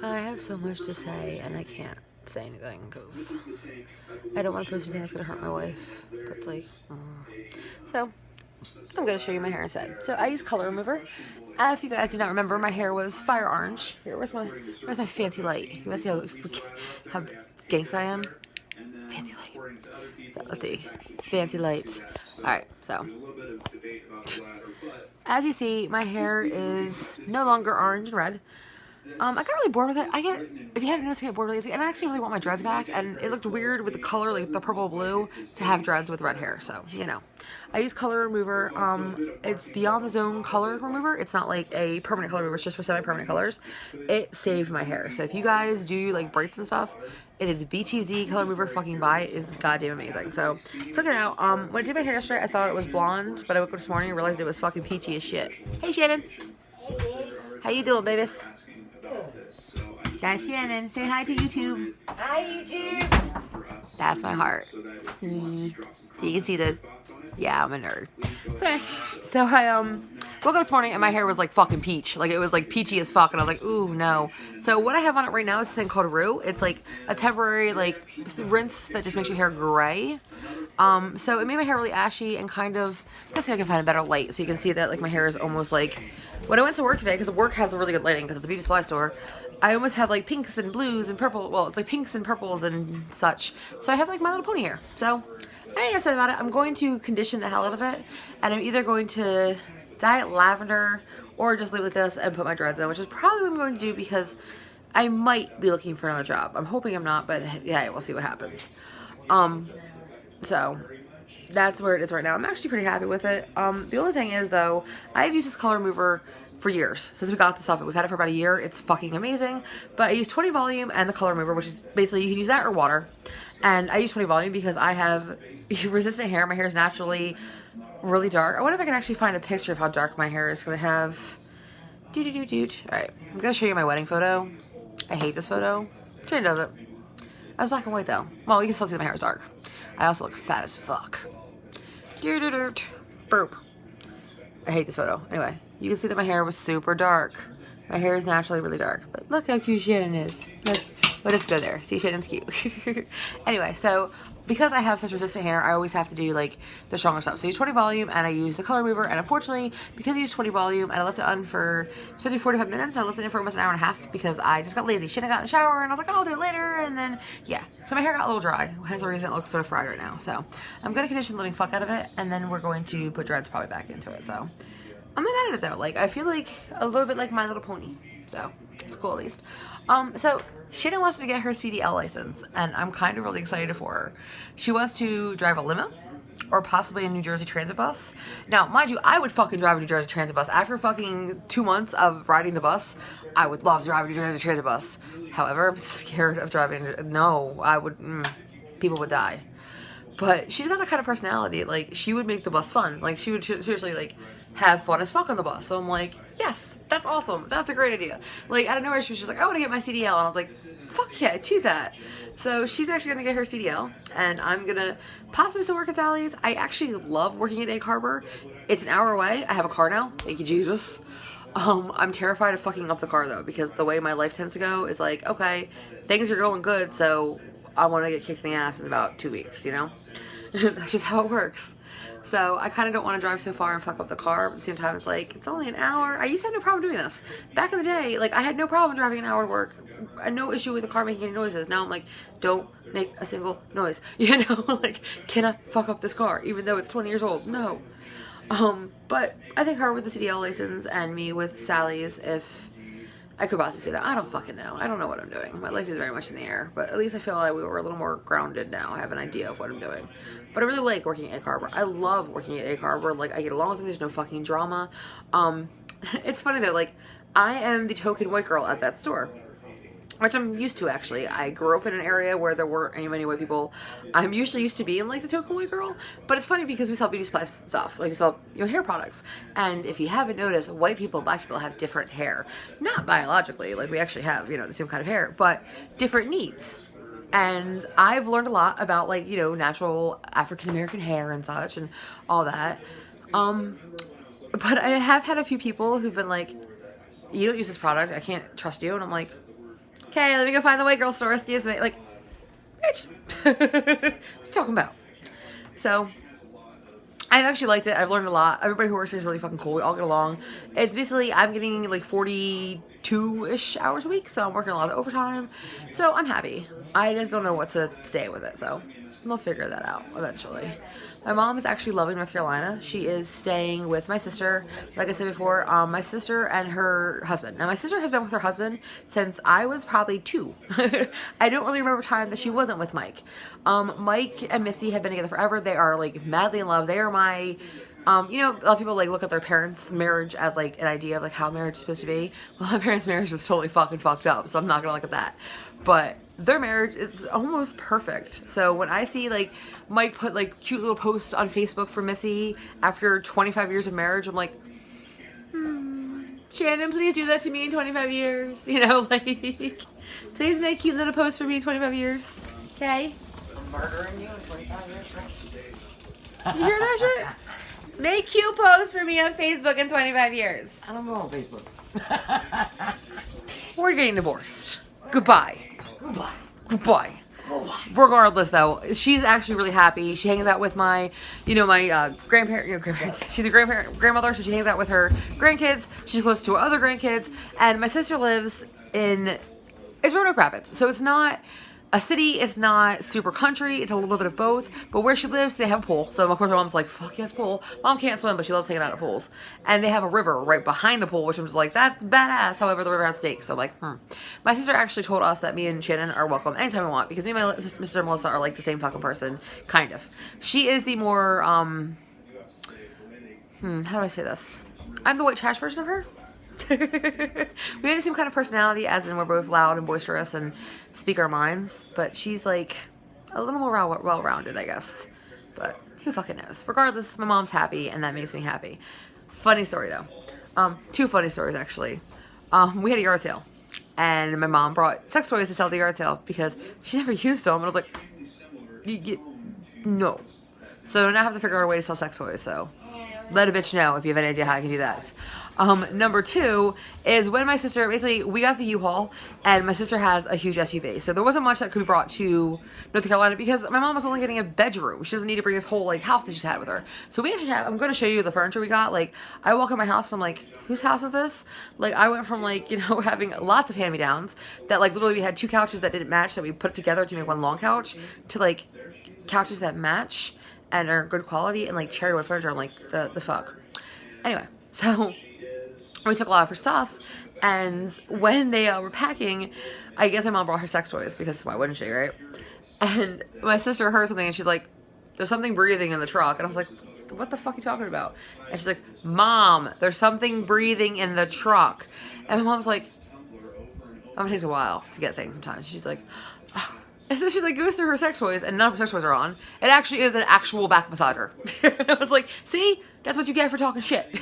I have so much to say, and I can't say anything because I don't want to post anything that's going to hurt my wife. But it's like, so I'm going to show you my hair instead. So I use color remover. If you guys do not remember, my hair was fire orange. Here, where's my fancy light? You want to see how gangsta I am? Fancy light. So let's see. Fancy lights. Alright, so as you see, my hair is no longer orange and red. I got really bored with it. If you haven't noticed, I get bored with it. And I actually really want my dreads back. And it looked weird with the color, like the purple blue, to have dreads with red hair. So, you know. I use color remover. It's Beyond the Zone color remover. It's not like a permanent color remover. It's just for semi-permanent colors. It saved my hair. So if you guys do like braids and stuff, it is BTZ color remover. Fucking buy it. It's goddamn amazing. So check it out. When I did my hair yesterday, I thought it was blonde, but I woke up this morning and realized it was fucking peachy as shit. Hey Shannon. How you doing, babies? That's Shannon. Say hi to YouTube. Hi, YouTube. That's my heart. You can see the... Yeah, I'm a nerd. So I woke up this morning and my hair was like fucking peach. Like it was like peachy as fuck, and I was like, ooh, no. So what I have on it right now is this thing called Rue. It's like a temporary like rinse that just makes your hair gray. So it made my hair really ashy and kind of... Let's see if I can find a better light so you can see that like my hair is almost like... When I went to work today, because work has a really good lighting because it's a beauty supply store, I almost have like pinks and blues and purple. Well, it's like pinks and purples and such. So I have like My Little Pony hair. So I ain't said about it. I'm going to condition the hell out of it, and I'm either going to dye it lavender or just leave it like this and put my dreads in, which is probably what I'm going to do because I might be looking for another job. I'm hoping I'm not, but yeah, we'll see what happens. So that's where it is right now. I'm actually pretty happy with it. The only thing is though, I've used this color remover for years since we got this stuff. We've had it for about a year. It's fucking amazing. But I use 20 volume and the color remover, which is basically you can use that or water. And I use 20 volume because I have resistant hair. My hair is naturally really dark. I wonder if I can actually find a picture of how dark my hair is. Because I have... Alright, I'm going to show you my wedding photo. I hate this photo. Jane does it. I was black and white though. Well, you can still see that my hair is dark. I also look fat as fuck. Burp. I hate this photo. Anyway, you can see that my hair was super dark. My hair is naturally really dark. But look how cute Shannon is. But it's good there. See, Shannon's cute. Anyway, so because I have such resistant hair, I always have to do like the stronger stuff. So I use 20 volume and I use the color remover. And unfortunately, because I use 20 volume and I left it on for it's supposed to be 45 minutes, I left it in for almost an hour and a half because I just got lazy. Shannon got in the shower and I was like, oh, I'll do it later. And then, yeah. So my hair got a little dry. Hence the reason it looks sort of fried right now. So I'm going to condition the living fuck out of it. And then we're going to put dreads probably back into it. So I'm not mad at it though. Like, I feel like a little bit like My Little Pony. So it's cool at least. So Shannon wants to get her CDL license, and I'm kind of really excited for her. She wants to drive a limo, or possibly a New Jersey Transit bus. Now, mind you, I would fucking drive a New Jersey Transit bus. After fucking 2 months of riding the bus, I would love to drive a New Jersey Transit bus. However, I'm scared of driving. No, I would, people would die. But she's got that kind of personality. Like, she would make the bus fun. Like, she would seriously, like, have fun as fuck on the bus. So I'm like, yes, that's awesome. That's a great idea. Like, out of nowhere, she was just like, I want to get my CDL. And I was like, fuck yeah, do that. So she's actually going to get her CDL. And I'm going to possibly still work at Sally's. I actually love working at Egg Harbor. It's an hour away. I have a car now. Thank you, Jesus. I'm terrified of fucking up the car, though. Because the way my life tends to go is like, okay, things are going good, so I want to get kicked in the ass in about 2 weeks, you know? That's just how it works. So I kind of don't want to drive so far and fuck up the car, but at the same time it's like, it's only an hour. I used to have no problem doing this. Back in the day, like, I had no problem driving an hour to work. I had no issue with the car making any noises. Now I'm like, don't make a single noise. You know, like, can I fuck up this car even though it's 20 years old? No. But I think her with the CDL license and me with Sally's, if I could possibly say that. I don't fucking know. I don't know what I'm doing. My life is very much in the air, but at least I feel like we were a little more grounded now. I have an idea of what I'm doing. But I really like working at Egg Harbor. I love working at Egg Harbor. Like, I get along with them. There's no fucking drama. It's funny though, like, I am the token white girl at that store, which I'm used to, actually. I grew up in an area where there weren't many white people. I'm usually used to being like the token white girl, but it's funny because we sell beauty supply stuff, like we sell, you know, hair products. And if you haven't noticed, white people, black people have different hair. Not biologically, like we actually have, you know, the same kind of hair, but different needs. And I've learned a lot about, like, you know, natural African-American hair and such and all that. But I have had a few people who've been like, you don't use this product. I can't trust you. And I'm like, okay, let me go find the white girl store. Excuse me. Like, bitch. What are you talking about? So, I've actually liked it. I've learned a lot. Everybody who works here is really fucking cool. We all get along. It's basically, I'm getting like 42-ish hours a week, so I'm working a lot of overtime. So, I'm happy. I just don't know what to say with it, so we'll figure that out eventually. My mom is actually loving North Carolina. She is staying with my sister. Like I said before, my sister and her husband. Now, my sister has been with her husband since I was probably 2. I don't really remember time that she wasn't with Mike. Mike and Missy have been together forever. They are like madly in love. They are my, you know, a lot of people like look at their parents' marriage as like an idea of like how marriage is supposed to be. Well, my parents' marriage was totally fucking fucked up, so I'm not gonna look at that. But their marriage is almost perfect. So when I see like Mike put like cute little posts on Facebook for Missy after 25 years of marriage, I'm like, Shannon, please do that to me in 25 years. You know, like, please make cute little posts for me in 25 years. Okay? I'm murdering you in 25 years, right? You hear that shit? Make cute posts for me on Facebook in 25 years. I don't go on Facebook. We're getting divorced. Goodbye. Goodbye. Goodbye. Goodbye. Regardless, though, she's actually really happy. She hangs out with my, my grandparents. She's a grandmother, so she hangs out with her grandkids. She's close to her other grandkids. And my sister lives it's Roanoke Rapids. So it's not a city, it's not super country, it's a little bit of both. But where she lives, they have a pool. So, of course, my mom's like, fuck yes, pool. Mom can't swim, but she loves hanging out at pools. And they have a river right behind the pool, which I'm just like, that's badass. However, the river has snakes. So I'm like, My sister actually told us that me and Shannon are welcome anytime we want, because me and my sister Melissa are like the same fucking person, kind of. She is the more, how do I say this? I'm the white trash version of her. We have the same kind of personality, as in we're both loud and boisterous and speak our minds, but she's like a little more well-rounded, I guess. But who fucking knows? Regardless, my mom's happy, and that makes me happy. Funny story though. 2 funny stories actually. We had a yard sale, and my mom brought sex toys to sell at the yard sale because she never used them, and I was like, no. So now I have to figure out a way to sell sex toys. So let a bitch know if you have any idea how I can do that. Number 2 is when my sister, basically, we got the U-Haul, and my sister has a huge SUV. So there wasn't much that could be brought to North Carolina because my mom was only getting a bedroom. She doesn't need to bring this whole, like, house that she's had with her. So we actually I'm going to show you the furniture we got. Like, I walk in my house, and I'm like, whose house is this? Like, I went from, like, having lots of hand-me-downs that, like, literally we had 2 couches that didn't match that we put together to make one long couch to, like, couches that match and are good quality and, like, cherry wood furniture. I'm like, the fuck. Anyway, so we took a lot of her stuff, and when they were packing, I guess my mom brought her sex toys, because why wouldn't she, right? And my sister heard something, and she's like, there's something breathing in the truck. And I was like, what the fuck are you talking about? And she's like, Mom, there's something breathing in the truck. And my mom's like, it takes a while to get things sometimes. She's like, oh. And so she like goes through her sex toys, and none of her sex toys are on. It actually is an actual back massager. I was like, see? That's what you get for talking shit.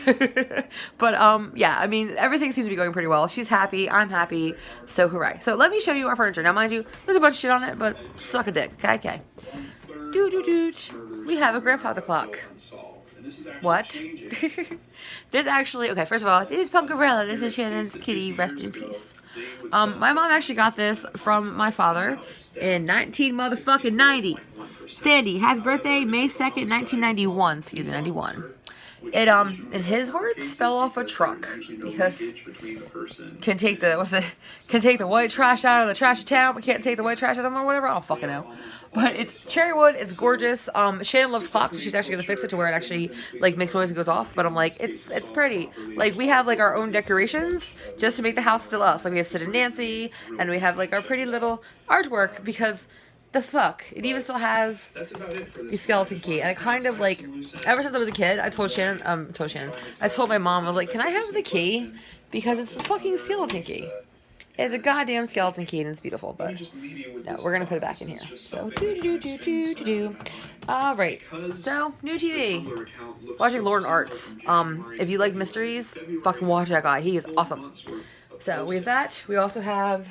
But, yeah, I mean, everything seems to be going pretty well. She's happy. I'm happy. So, hooray. So, let me show you our furniture. Now, mind you, there's a bunch of shit on it, but suck a dick. Okay. We have a grandfather clock. What? There's actually, okay, first of all, this is Punkarella. This is Shannon's kitty. Rest in peace. My mom actually got this from my father in 1990. Sandy, happy birthday, May 2nd, 1991. Excuse me, 91. It, in his words, fell off a truck because can take the white trash out of the trash town, but can't take the white trash out of them or whatever. I don't fucking know. But it's cherry wood. It's gorgeous. Shannon loves clocks, so she's actually gonna fix it to where it actually like makes noise and goes off. But I'm like, it's pretty. Like we have like our own decorations just to make the house still us. Like we have Sid and Nancy, and we have like our pretty little artwork because. The fuck? It even still has the skeleton key. And I kind of like, ever since I was a kid, I told my mom, I was like, can I have the key? Because it's a fucking skeleton key. It's a goddamn skeleton key and it's beautiful, but no, we're gonna put it back in here. So, Alright, so, new TV. Watching Lord Arts. If you like mysteries, fucking watch that guy. He is awesome. So we have that. We also have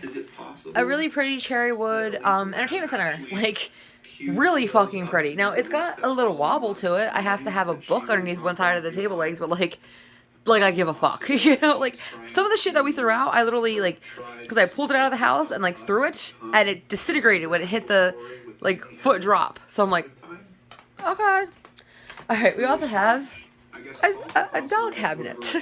a really pretty cherry wood entertainment center. Like, really fucking pretty. Now, it's got a little wobble to it. I have to have a book underneath one side of the table legs, but like, like I give a fuck, you know, like some of the shit that we threw out, I literally like, because I pulled it out of the house and like threw it and it disintegrated when it hit the like foot drop. So I'm like, okay. All right, we also have a doll cabinet.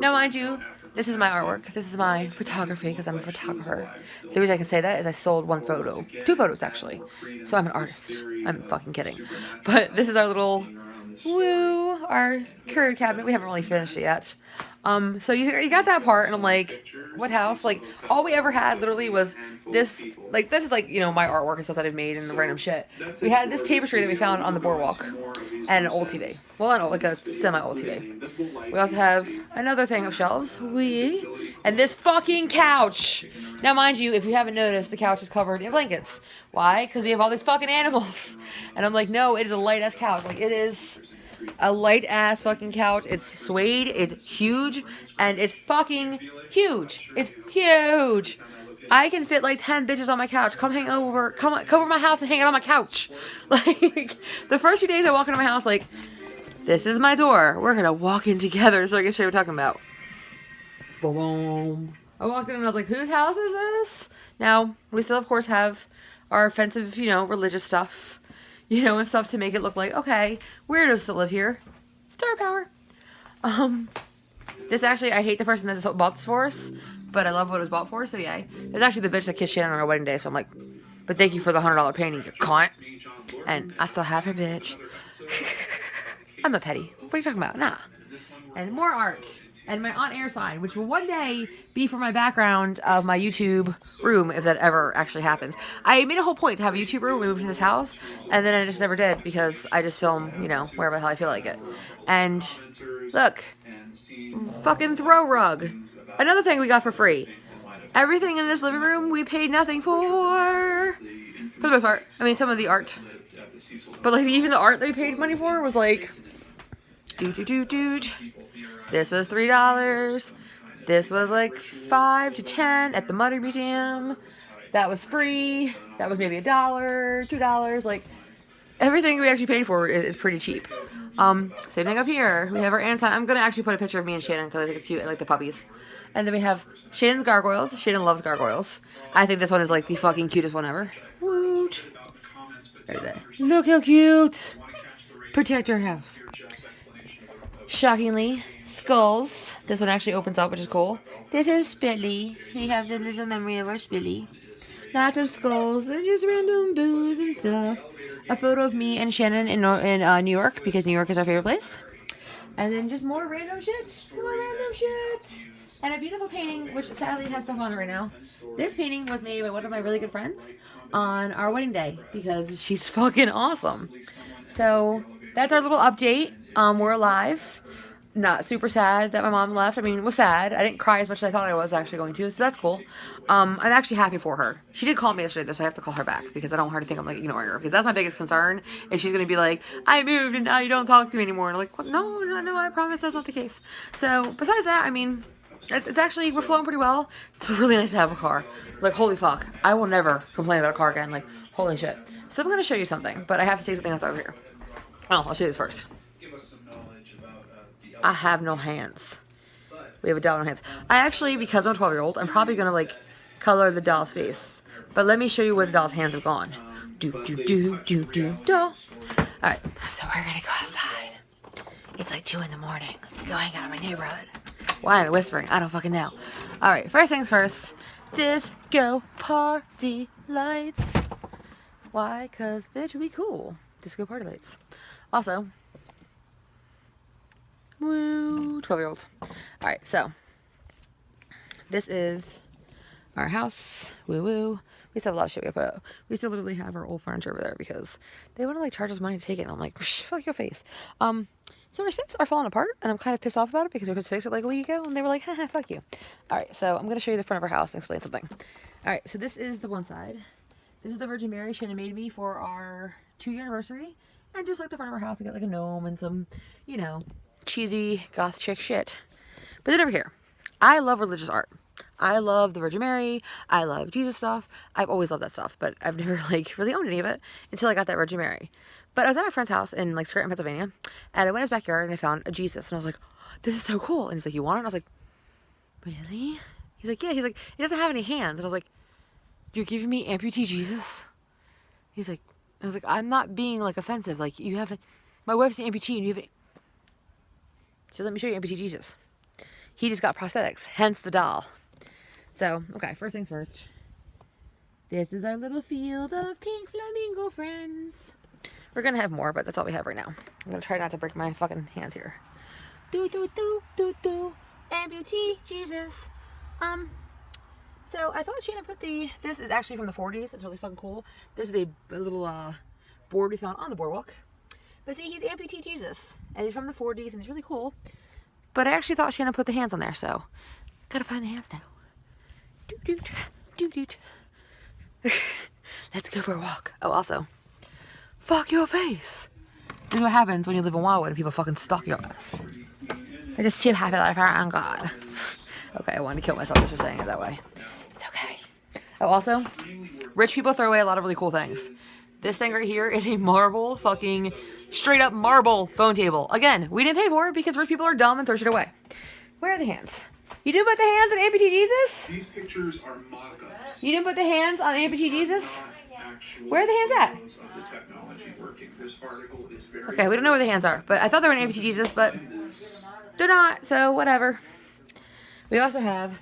Now, mind you, this is my artwork. This is my photography because I'm a photographer. The reason I can say that is I sold 1 photo. 2 photos, actually. So I'm an artist. I'm fucking kidding. But this is our little, our curio cabinet. We haven't really finished it yet. So you got that part, and I'm like, what house? Like, all we ever had literally was this, like, this is like, you know, my artwork and stuff that I've made and the random shit. We had this tapestry that we found on the boardwalk and an old TV. Well, not like a semi-old TV. We also have another thing of shelves. And this fucking couch. Now, mind you, if you haven't noticed, the couch is covered in blankets. Why? Because we have all these fucking animals. And I'm like, no, it is a light-ass couch. Like, it is a light-ass fucking couch. It's suede, it's huge, and it's fucking huge. It's huge. I can fit like 10 bitches on my couch. Come over my house and hang out on my couch. Like, the first few days I walk into my house, like, this is my door. We're gonna walk in together so I can show you what we're talking about. Boom. I walked in and I was like, whose house is this? Now, we still, of course, have our offensive, you know, religious stuff, you know, and stuff to make it look like, okay, weirdos still live here. Star power. This actually, I hate the person that bought this for us, but I love what it was bought for, so yeah. It's actually the bitch that kissed Shannon on our wedding day, so I'm like, but thank you for the $100 painting, you cunt. And I still have her, bitch. I'm a petty. What are you talking about? Nah. And more art. And my on air sign, which will one day be for my background of my YouTube room, if that ever actually happens. I made a whole point to have a YouTube room when we moved to this house, and then I just never did because I just film, you know, wherever the hell I feel like it. And look, fucking throw rug. Another thing we got for free. Everything in this living room we paid nothing for the most part. I mean, some of the art, but like even the art they paid money for was like, dude. This was $3. This was like $5 to $10 at the Mutter Museum. That was free. That was maybe $1, $2. Like, everything we actually paid for is pretty cheap. Same thing up here. We have our ant sign. I'm gonna actually put a picture of me and Shannon because I think it's cute. I like the puppies. And then we have Shannon's gargoyles. Shannon loves gargoyles. I think this one is like the fucking cutest one ever. Woot. There's it. Look how cute. Protect your house. Shockingly, skulls. This one actually opens up, which is cool. This is Spilly. We have the little memory of our Spilly. Lots of skulls and just random booze and stuff. A photo of me and Shannon in New York, because New York is our favorite place. And then just more random shit. More random shit. And a beautiful painting, which sadly has stuff on it right now. This painting was made by one of my really good friends on our wedding day, because she's fucking awesome. So that's our little update. We're alive. Not super sad that my mom left. I mean, it was sad. I didn't cry as much as I thought I was actually going to, so that's cool. I'm actually happy for her. She did call me yesterday, though, so I have to call her back because I don't want her to think I'm, like, ignoring her, because that's my biggest concern, is she's going to be like, I moved and now you don't talk to me anymore. And I'm like, what? No, I promise that's not the case. So, besides that, I mean, it's actually, we're flowing pretty well. It's really nice to have a car. Like, holy fuck. I will never complain about a car again. Like, holy shit. So I'm going to show you something, but I have to take something else over here. Oh, I'll show you this first. I have no hands. We have a doll with no hands. I actually, because I'm a 12-year-old, I'm probably going to, like, color the doll's face. But let me show you where the doll's hands have gone. Doll. Alright, so we're going to go outside. It's like 2 in the morning. Let's go hang out in my neighborhood. Why am I whispering? I don't fucking know. Alright, first things first. Disco party lights. Why? Because, bitch, we cool. Disco party lights. Also, woo, 12-year-olds. Alright, so this is our house. Woo. We still have a lot of shit we gotta put up. We still literally have our old furniture over there because they want to, like, charge us money to take it. And I'm like, fuck your face. So our steps are falling apart, and I'm kind of pissed off about it because we were supposed to fix it like a week ago, and they were like, haha, fuck you. Alright, so I'm gonna show you the front of our house and explain something. Alright, so this is the one side. This is the Virgin Mary Shannon made me for our 2-year anniversary. And just like the front of our house, we got like a gnome and some, you know, cheesy goth chick shit. But then over here, I love religious art. I love the Virgin Mary. I love Jesus stuff. I've always loved that stuff, but I've never, like, really owned any of it until I got that Virgin Mary. But I was at my friend's house in, like, Scranton, Pennsylvania, and I went in his backyard and I found a Jesus, and I was like, this is so cool. And he's like, you want it? And I was like, really? He's like, yeah. He's like, he doesn't have any hands. And I was like, you're giving me amputee Jesus? He's like, I was like, I'm not being like offensive. Like, you haven't, my wife's an amputee and you haven't. So let me show you amputee Jesus. He just got prosthetics, hence the doll. So, okay, first things first. This is our little field of pink flamingo friends. We're gonna have more, but that's all we have right now. I'm gonna try not to break my fucking hands here. Do do do do do. Amputee Jesus. So I thought Shannon put this is actually from the 40s. It's really fucking cool. This is a little board we found on the boardwalk. But see, he's amputee Jesus, and he's from the 40s, and he's really cool. But I actually thought Shannon put the hands on there, so gotta find the hands now. Doot doot doot doot. Let's go for a walk. Oh, also, fuck your face. This is what happens when you live in Wildwood and people fucking stalk your ass. I just too happy that I found God. Okay, I wanted to kill myself just for saying it that way. It's okay. Oh, also, rich people throw away a lot of really cool things. This thing right here is a marble, fucking straight up marble phone table. Again, we didn't pay for it because rich people are dumb and throw shit away. Where are the hands? You didn't put the hands on amputee Jesus? These pictures are mock-ups. You didn't put the hands on amputee Jesus? Where are the hands at? Okay, we don't know where the hands are, but I thought they were an amputee Jesus, but they're not, so whatever. We also have,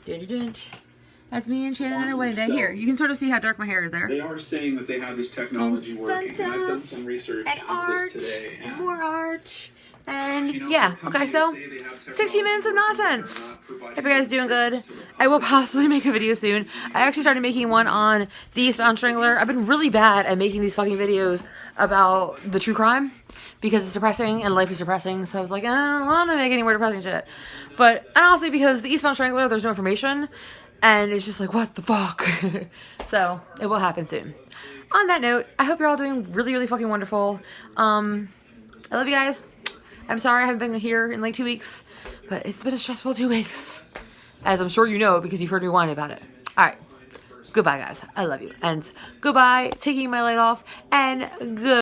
that's me and Shannon on our wedding day. Here, you can sort of see how dark my hair is there. They are saying that they have this technology working, and I've done some research and into art, this today. and more art, and yeah, okay, so 60 minutes of nonsense. Hope you guys are doing good. I will possibly make a video soon. I actually started making one on the Eastbound Strangler. I've been really bad at making these fucking videos about the true crime because it's depressing and life is depressing, so I was like, I don't want to make any more depressing shit. But, and honestly, because the Eastbound Strangler, there's no information, and it's just like, what the fuck? So, it will happen soon. On that note, I hope you're all doing really, really fucking wonderful. I love you guys. I'm sorry I haven't been here in like 2 weeks, but it's been a stressful 2 weeks. As I'm sure you know because you've heard me whine about it. Alright. Goodbye, guys. I love you. And goodbye, taking my light off, and good.